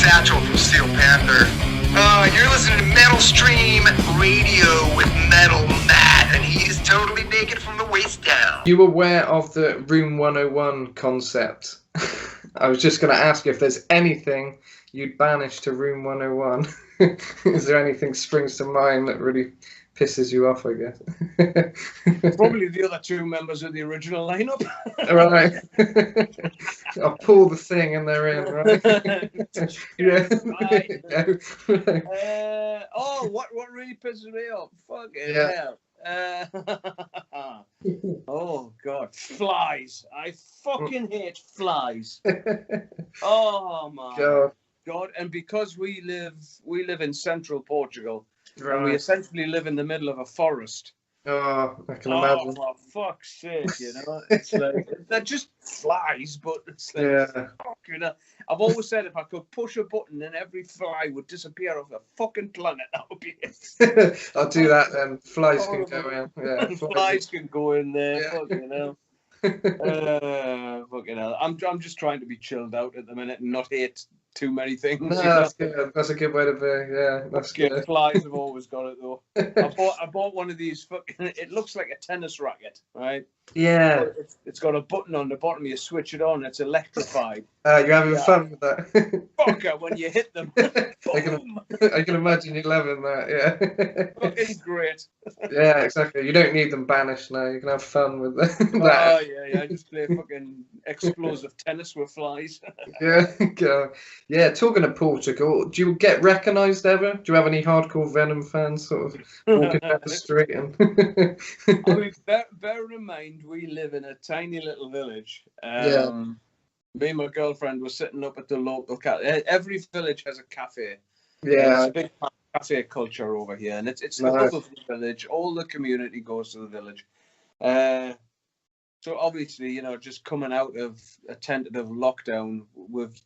Satchel from Steel Panther. You're listening to Metal Stream Radio with Metal Matt, and he's totally naked from the waist down. You aware of the Room 101 concept? I was just going to ask if there's anything you'd banish to Room 101. Is there anything springs to mind that really pisses you off, I guess? Probably the other two members of the original lineup. Right. I'll pull the thing and they're in, right? What really pisses me off? Fucking hell. Oh God, flies! I fucking hate flies. Oh my God! And because we live in central Portugal, right, and we essentially live in the middle of a forest. Oh, I can imagine. For fuck's sake, you know, it's like they're just flies, but it's like, fuck, you know. I've always said if I could push a button and every fly would disappear off the fucking planet, that would be it. I'll do that then. Flies can go in. Yeah, flies can go in there. Yeah. Fucking hell. Fucking hell. I'm just trying to be chilled out at the minute and not hate too many things. No, that's good. That's a good way to be. Yeah, that's good. Flies have always got it though. I bought one of these. It looks like a tennis racket, right? Yeah. It's got a button on the bottom. You switch it on. It's electrified. You're having fun with that. Fucker, when you hit them. I can imagine you loving that. Yeah. Fucking great. Yeah, exactly. You don't need them banished now. You can have fun with that. Oh yeah. Just play fucking explosive tennis with flies. Yeah. Talking of Portugal, do you get recognised ever? Do you have any hardcore Venom fans sort of walking down the street? I mean, bear in mind, we live in a tiny little village. Me and my girlfriend were sitting up at the local cafe. Every village has a cafe. Yeah. There's a big cafe culture over here, and it's the hub of the village. All the community goes to the village. So obviously, you know, just coming out of a tentative lockdown, we've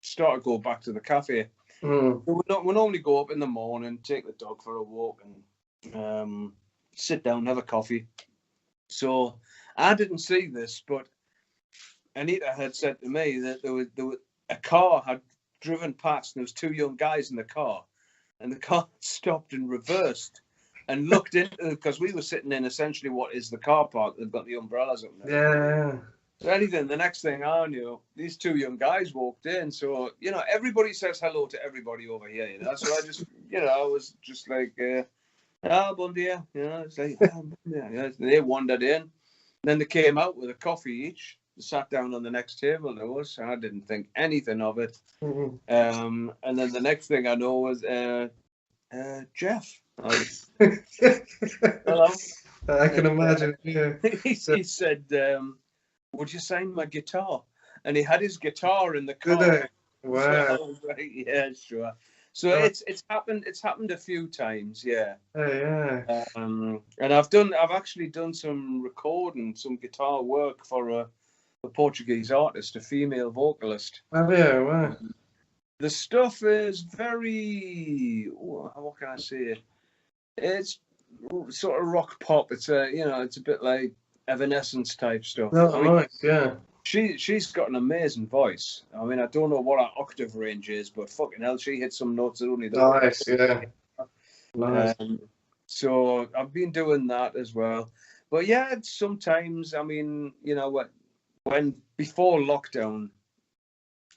started to go back to the cafe. So we normally go up in the morning, take the dog for a walk, and sit down, have a coffee. So I didn't see this, but Anita had said to me that there was a car had driven past, and there was two young guys in the car, and the car stopped and reversed and looked into, because we were sitting in essentially what is the car park. They've got the umbrellas up there. Yeah. So anything, the next thing I knew, these two young guys walked in. So, you know, everybody says hello to everybody over here, you know. So I just, you know, I was just like, bon dia, you know, it's like, bon dia. Yeah. They wandered in. Then they came out with a coffee each. They sat down on the next table. There was. I didn't think anything of it. And then the next thing I know was Jeff. Hello. I can imagine. Yeah. He said, "Would you sign my guitar?" And he had his guitar in the car. Wow. So, right, yeah, sure. So it's happened. It's happened a few times, yeah. Oh yeah. And I've actually done some recording, some guitar work for a Portuguese artist, a female vocalist. Oh yeah, wow. The stuff is very, what can I say? It's sort of rock pop. It's it's a bit like Evanescence type stuff. Oh, nice, yeah. She's got an amazing voice. I mean, I don't know what her octave range is, but fucking hell, she hits some notes that only the nice, yeah. Nice. So I've been doing that as well. But yeah, sometimes, I mean, you know, when before lockdown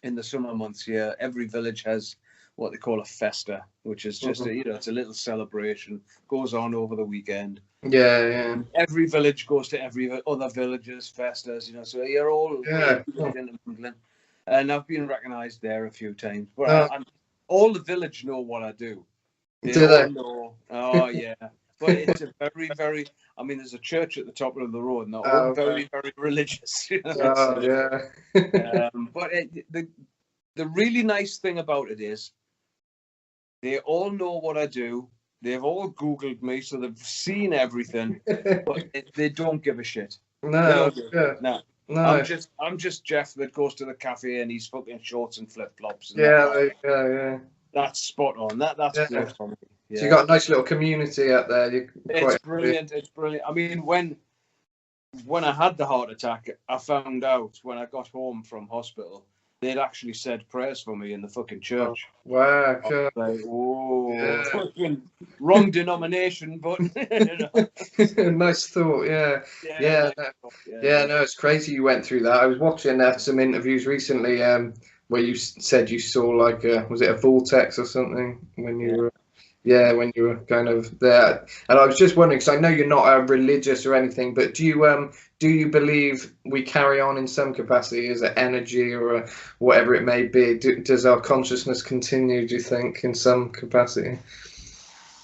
in the summer months, yeah, every village has what they call a festa, which is just it's a little celebration, goes on over the weekend. Yeah, yeah. Every village goes to every other village's festas, you know, so you're all intermingling. And I've been recognised there a few times. But all the village know what I do. Do they? Know. Oh, yeah. But it's a very, very, I mean, there's a church at the top of the road, and they're all very, very religious. You know? Yeah. But the really nice thing about it is they all know what I do. They've all Googled me, so they've seen everything, but they don't give a shit. No. No. I'm just Jeff that goes to the cafe and he's fucking shorts and flip flops. Yeah. That's spot on. That's good for me. Yeah. So you got a nice little community out there. It's brilliant. It's brilliant. I mean, when I had the heart attack, I found out when I got home from hospital they'd actually said prayers for me in the fucking church. Wow, I cool. was like, whoa, Yeah. fucking wrong denomination, but you know. Nice thought, yeah. Yeah, Yeah, no, it's crazy you went through that. I was watching some interviews recently where you said you saw like was it a vortex or something when you were, yeah, when you were kind of there. And I was just wondering, because I know you're not religious or anything, but do you believe we carry on in some capacity? Is it energy or whatever it may be? Does our consciousness continue, do you think, in some capacity?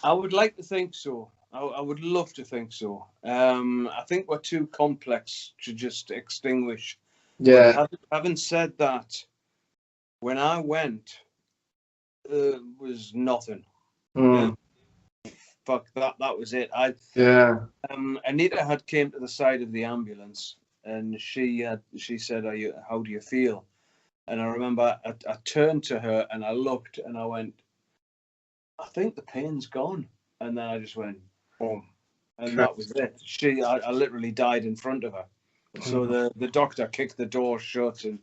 I would like to think so. I would love to think so. I think we're too complex to just extinguish. Yeah. But having said that, when I went, was nothing. Mm. Fuck that. That was it. Yeah. Anita had came to the side of the ambulance, and she said, how do you feel? And I remember I turned to her and I looked and I went, I think the pain's gone. And then I just went, boom. And that was it. I literally died in front of her. So the doctor kicked the door shut, and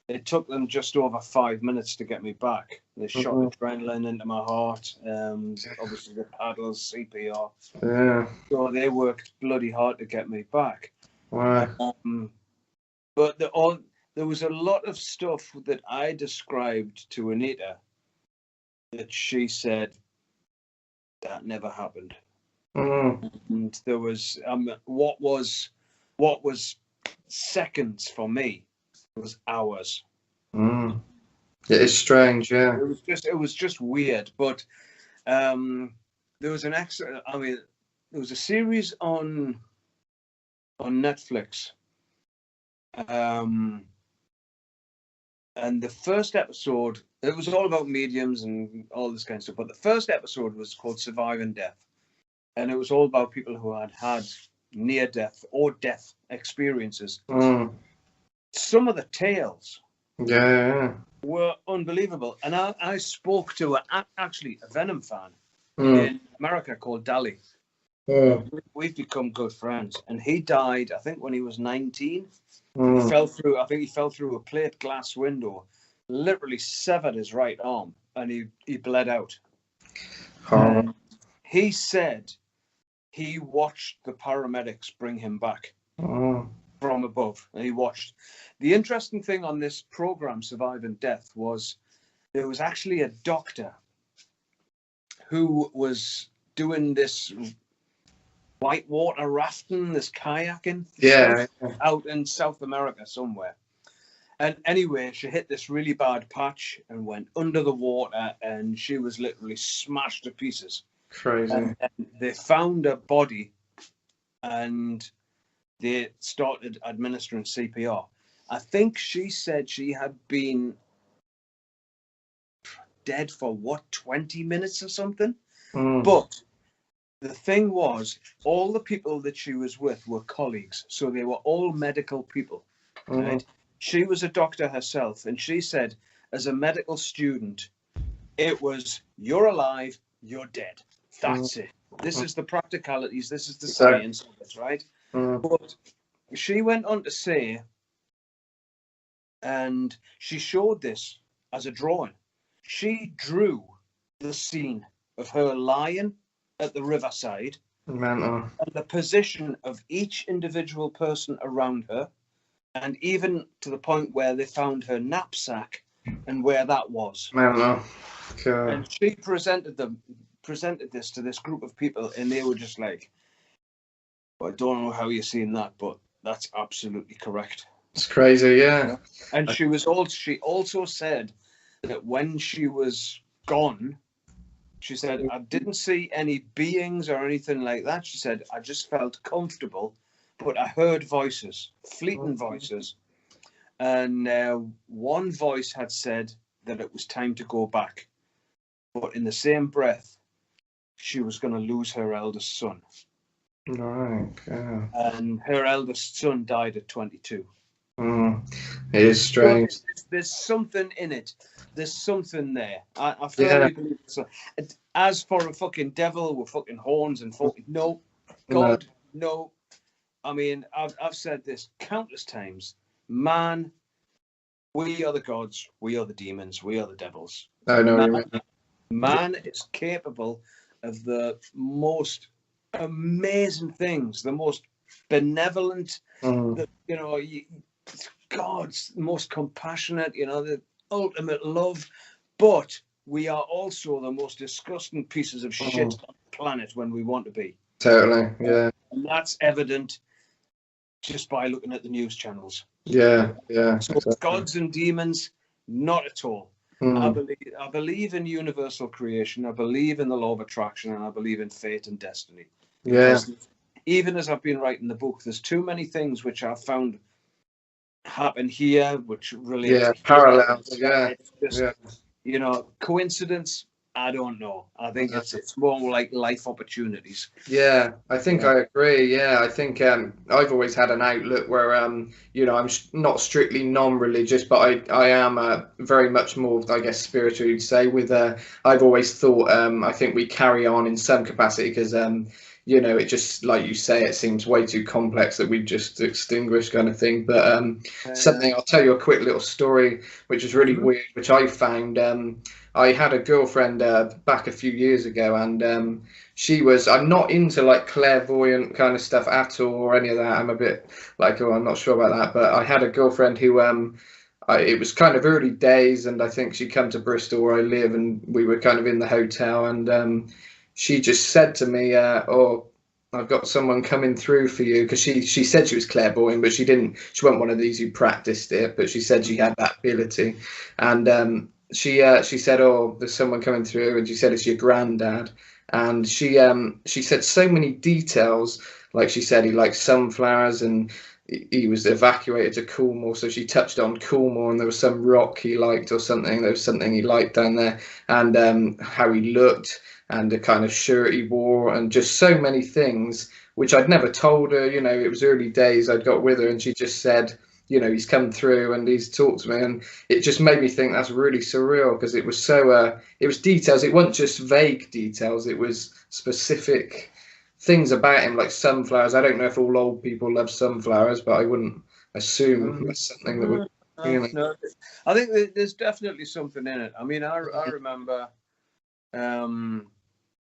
it took them just over 5 minutes to get me back. They shot adrenaline into my heart, obviously the paddles, CPR. Yeah. So they worked bloody hard to get me back. Wow. But there was a lot of stuff that I described to Anita that she said that never happened. And there was what was seconds for me was hours. It is strange, yeah. It was just weird. But there was there was a series on Netflix. And the first episode, it was all about mediums and all this kind of stuff. But the first episode was called Surviving Death. And it was all about people who had near-death or death experiences. Some of the tales were unbelievable. And I spoke to actually a Venom fan in America called Dali. We've become good friends. And he died, I think, when he was 19. He fell through a plate glass window, literally severed his right arm, and he bled out. He said he watched the paramedics bring him back from above, and he watched. The interesting thing on this program, Surviving Death, was there was actually a doctor who was doing this whitewater rafting, this kayaking stuff out in South America somewhere. And anyway, she hit this really bad patch and went under the water, and she was literally smashed to pieces. Crazy. And they found her body, and they started administering CPR. I think she said she had been dead for 20 minutes or something. But the thing was, all the people that she was with were colleagues, so they were all medical people. Right? She was a doctor herself, and she said, as a medical student, it was, you're alive, you're dead. That's it. This is the practicalities. This is the science of it, right? But she went on to say, and she showed this as a drawing. She drew the scene of her lying at the riverside and the position of each individual person around her, and even to the point where they found her knapsack and where that was. And she presented this to this group of people, and they were just like, well, I don't know how you're seeing that, but that's absolutely correct. It's crazy, yeah. And she also said that when she was gone, she said, I didn't see any beings or anything like that. She said, I just felt comfortable, but I heard voices, fleeting voices. And one voice had said that it was time to go back. But in the same breath, she was going to lose her eldest son. Right, yeah. And her eldest son died at 22. It is strange. So there's something in it. There's something there. I firmly believe so. As for a fucking devil with fucking horns and fucking no, God, no. I mean, I've said this countless times. Man We are the gods, we are the demons, we are the devils. I know what you mean. Man is capable of the most amazing things, the most benevolent, the, you know, God's most compassionate, you know, the ultimate love. But we are also the most disgusting pieces of shit on the planet when we want to be. Totally, yeah. And that's evident just by looking at the news channels. Yeah. So Exactly. gods and demons, not at all. I believe in universal creation. I believe in the law of attraction, and I believe in fate and destiny. Because even as I've been writing the book, there's too many things which I've found happen here, which relate to parallels. It's just, you know, coincidence. I don't know. I think it's more like life opportunities. Yeah, I think I agree. Yeah, I think I've always had an outlook where you know, I'm not strictly non-religious, but I am very much more, I guess, spiritual, you'd say. With I've always thought I think we carry on in some capacity because you know, it just, like you say, it seems way too complex that we just extinguish, kind of thing. But something, I'll tell you a quick little story, which is really weird, which I found. I had a girlfriend back a few years ago, and she was, I'm not into like clairvoyant kind of stuff at all or any of that. I'm a bit like, oh, I'm not sure about that. But I had a girlfriend who it was kind of early days, and I think she'd come to Bristol where I live, and we were kind of in the hotel, and she just said to me, oh, I've got someone coming through for you, because she said she was clairvoyant, but she wasn't one of these who practiced it, but she said she had that ability. And she said, oh, there's someone coming through, and she said it's your granddad. And she said so many details, like she said he liked sunflowers, and he was evacuated to Coolmore, so she touched on Coolmore, and there was some rock he liked or something. There was something he liked down there, and how he looked, and the kind of shirt he wore, and just so many things which I'd never told her. You know, it was early days, I'd got with her, and she just said, you know, he's come through and he's talked to me, and it just made me think that's really surreal, because it was so it was details. It wasn't just vague details, it was specific things about him, like sunflowers. I don't know if all old people love sunflowers, but I wouldn't assume that's something that would, you know. No, I think there's definitely something in it. I mean, I remember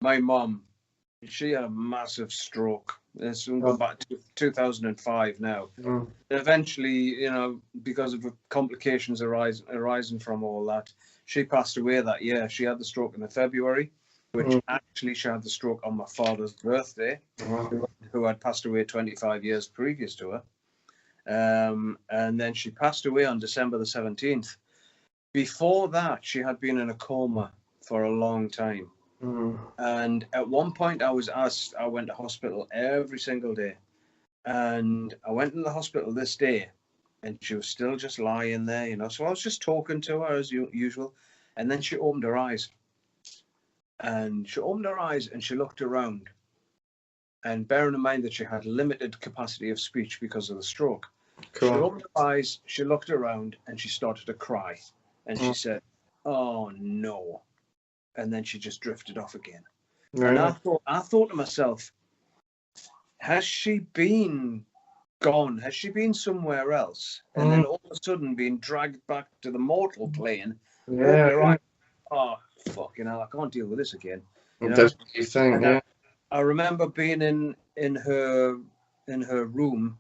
my mum, she had a massive stroke. It's going back to 2005 now. Eventually, you know, because of complications arising from all that, she passed away that year. She had the stroke in February, which actually she had the stroke on my father's birthday, who had passed away 25 years previous to her. And then she passed away on December the 17th. Before that, she had been in a coma for a long time. And at one point I went to hospital every single day. And I went in the hospital this day, and she was still just lying there, you know. So I was just talking to her as usual. And then she opened her eyes. And she looked around. And bearing in mind that she had limited capacity of speech because of the stroke. Cool. She opened her eyes, she looked around, and she started to cry. And she said, oh, no. And then she just drifted off again. And I thought to myself, has she been gone? Has she been somewhere else? And then all of a sudden being dragged back to the mortal plane. Oh, fucking hell, I can't deal with this again. You know? That's what you think, yeah. I remember being in her room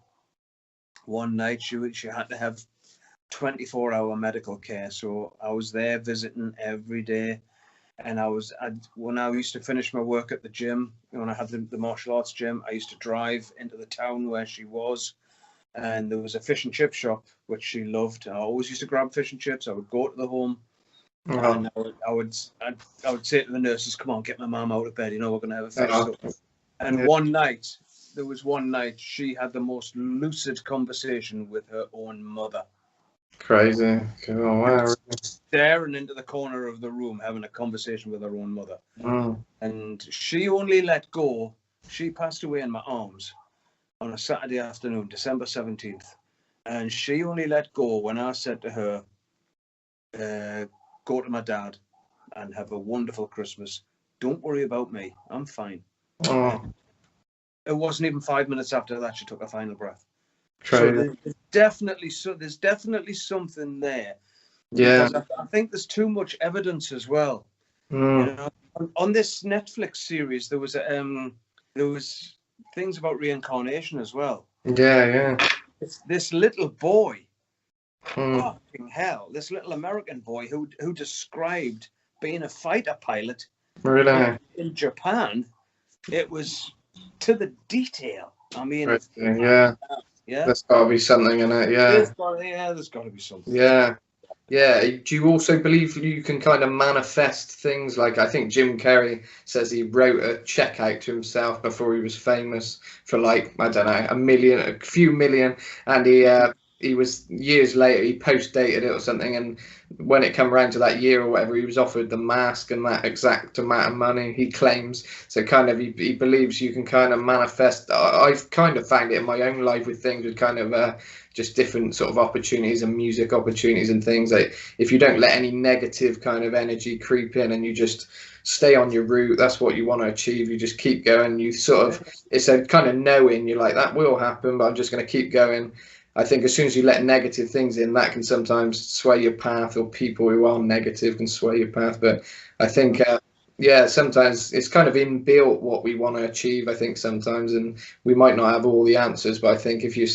one night. She had to have 24-hour medical care, so I was there visiting every day. And when I used to finish my work at the gym, when I had the martial arts gym, I used to drive into the town where she was, and there was a fish and chip shop which she loved. I always used to grab fish and chips. I would go to the home, and I would say to the nurses, "Come on, get my mum out of bed. You know we're going to have a fish supper." And one night she had the most lucid conversation with her own mother. Crazy. Oh, wow. Staring into the corner of the room, having a conversation with her own mother. And she only let go. She passed away in my arms on a Saturday afternoon, December 17th. And she only let go when I said to her, go to my dad and have a wonderful Christmas. Don't worry about me. I'm fine. It wasn't even 5 minutes after that she took her final breath. So there's definitely something there. Yeah. Because I think there's too much evidence as well. Mm. You know, on this Netflix series, there was things about reincarnation as well. Yeah. It's this little boy, Mm. fucking hell, this little American boy who described being a fighter pilot Really? in Japan. It was to the detail. I mean, Yeah. There's got to be something in it. Yeah. There's got to be something. Yeah. Do you also believe you can kind of manifest things? Like, I think Jim Carrey says he wrote a check out to himself before he was famous for, like, I don't know, a few million, and he was, years later, he post-dated it or something, and when it come around to that year or whatever, he was offered the mask and that exact amount of money, he claims. So kind of he believes you can kind of manifest. I've kind of found it in my own life with things, with kind of just different sort of opportunities and music opportunities and things. Like, if you don't let any negative kind of energy creep in and you just stay on your route, that's what you want to achieve. You just keep going. You sort of, it's a kind of knowing, you're like, that will happen, but I'm just going to keep going. I think as soon as you let negative things in, that can sometimes sway your path, or people who are negative can sway your path. But I think, sometimes it's kind of inbuilt what we want to achieve, I think, sometimes, and we might not have all the answers, but I think if you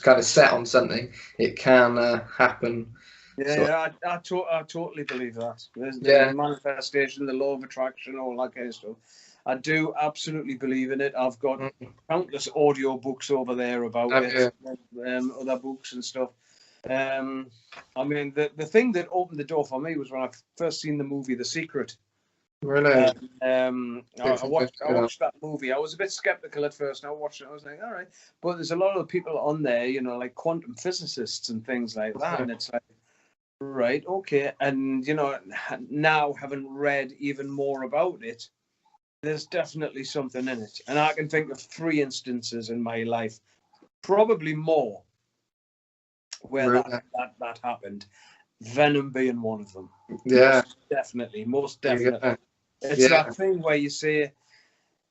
kind of set on something, it can happen. I totally believe that. There's the manifestation, the law of attraction, all that kind of stuff. I do absolutely believe in it. I've got countless audio books over there about it, other books and stuff. I mean, the thing that opened the door for me was when I first seen the movie The Secret. Really? I watched that movie. I was a bit skeptical at first, and I watched it. I was like, all right, but there's a lot of people on there, you know, like quantum physicists and things like that, and it's like, right, okay, and you know, now having read even more about it, there's definitely something in it, and I can think of 3 instances in my life, probably more, where that happened. Venom being one of them. Yeah, most definitely. Yeah. It's that thing where you say,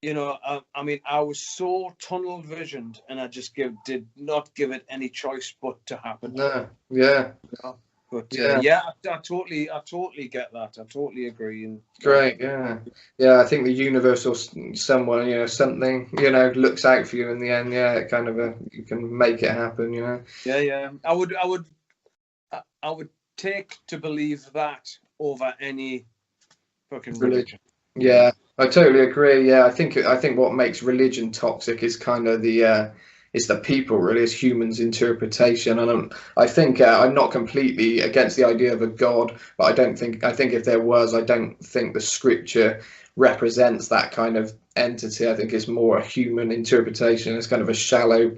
you know, I mean, I was so tunnel visioned, and I just did not give it any choice but to happen. No, yeah. You know? But I totally get that. I totally agree. And great, yeah. I think the universe or someone, you know, something, you know, looks out for you in the end. Yeah, it kind of you can make it happen. You know. Yeah. I would take to believe that over any fucking religion. Yeah, I totally agree. Yeah, I think what makes religion toxic is kind of it's the people, really, as humans' interpretation. And I think I'm not completely against the idea of a god, but I think if there was, I don't think the scripture represents that kind of entity. I think it's more a human interpretation. It's kind of a shallow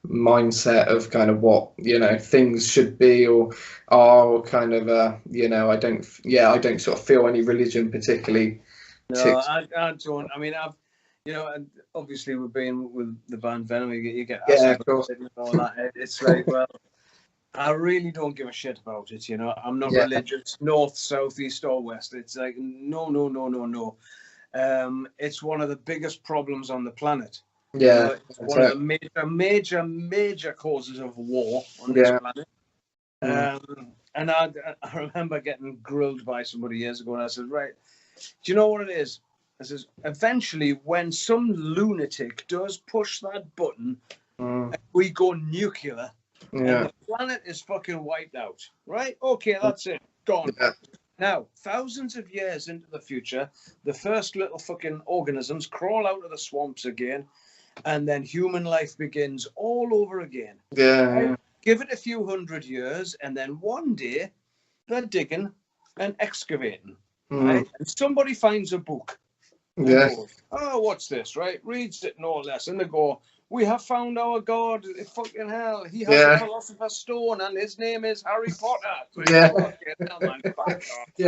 mindset of kind of what, you know, things should be or are, or kind of you know, I don't sort of feel any religion particularly. No, I don't. I mean, I've, you know, obviously we've been with the band Venom, you get of course. and all that. It's like, well, I really don't give a shit about it, you know. I'm not religious, north, south, east or west. It's like, no. It's one of the biggest problems on the planet. Yeah. You know, it's one of the major causes of war on this planet. And I remember getting grilled by somebody years ago, and I said, right, do you know what it is? I says, eventually, when some lunatic does push that button, and we go nuclear, and the planet is fucking wiped out, right? Okay, that's it, gone. Yeah. Now, thousands of years into the future, the first little fucking organisms crawl out of the swamps again, and then human life begins all over again. Yeah. Right? Give it a few hundred years, and then one day, they're digging and excavating. Right? And somebody finds a book. Yeah. Goes, oh, what's this? Right? Reads it and all this. And they go, we have found our God. Fucking hell. He has a philosopher's stone and his name is Harry Potter. Yeah,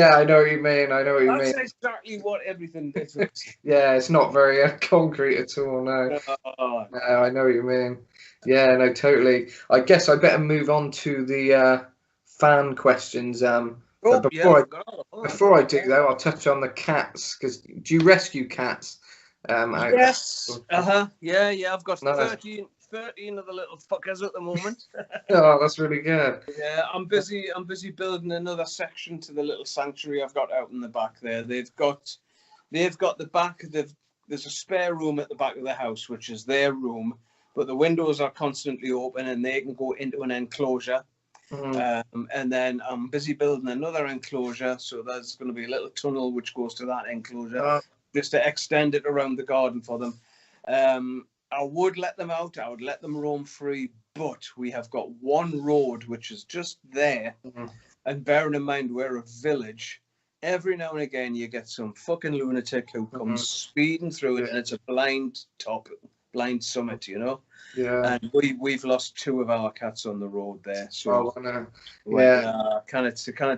I know what you mean. That's exactly what everything is. Yeah, it's not very concrete at all, no. No, I know what you mean. Yeah, no, totally. I guess I better move on to the fan questions. Before I do though, I'll touch on the cats, because do you rescue cats? Yes. Yeah. I've got 13 13 of the little fuckers at the moment. Oh, that's really good. Yeah, I'm busy building another section to the little sanctuary I've got out in the back there. They've got the back. There's a spare room at the back of the house, which is their room, but the windows are constantly open and they can go into an enclosure. And then I'm busy building another enclosure, so there's going to be a little tunnel which goes to that enclosure, just to extend it around the garden for them. I would let them out. I would let them roam free, but we have got one road which is just there. And bearing in mind we're a village, every now and again you get some fucking lunatic who comes speeding through it, and it's a blind summit, you know. Yeah. And we've lost 2 of our cats on the road there. So can't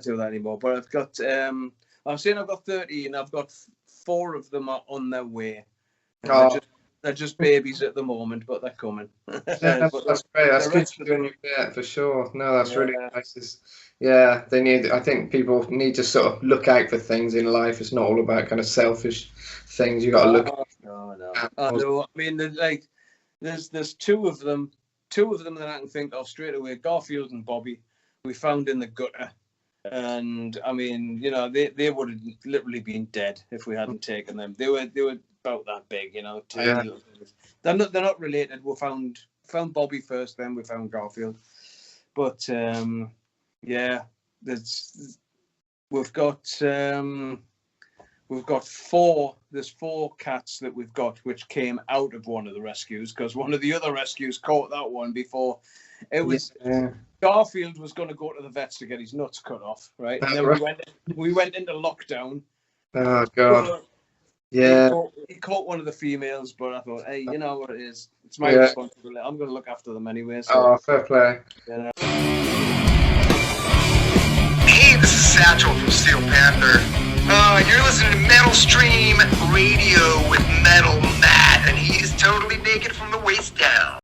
do that anymore. But I've got I'm saying I've got 30, and I've got 4 of them are on their way. They're just babies at the moment, but they're coming. That's great. That's good to do in your bit, for sure. No, that's really nice. They need. I think people need to sort of look out for things in life. It's not all about kind of selfish things. You got to look. No. I mean, there's 2 of them that I can think of straight away. Garfield and Bobby, we found in the gutter, and I mean, you know, they would have literally been dead if we hadn't taken them. They were about that big, you know, tiny little things. They're not related. We found Bobby first, then we found Garfield. But we've got 4. There's 4 cats that we've got which came out of one of the rescues, because one of the other rescues caught that one before. It was Garfield was going to go to the vets to get his nuts cut off, right? And then we went into lockdown. Oh God. He caught one of the females, but I thought, hey, you know what it is? It's my responsibility. I'm going to look after them anyway. So, fair play. You know. Hey, this is Satchel from Steel Panther. You're listening to Metal Stream Radio with Metal Matt, and he's totally naked from the waist down.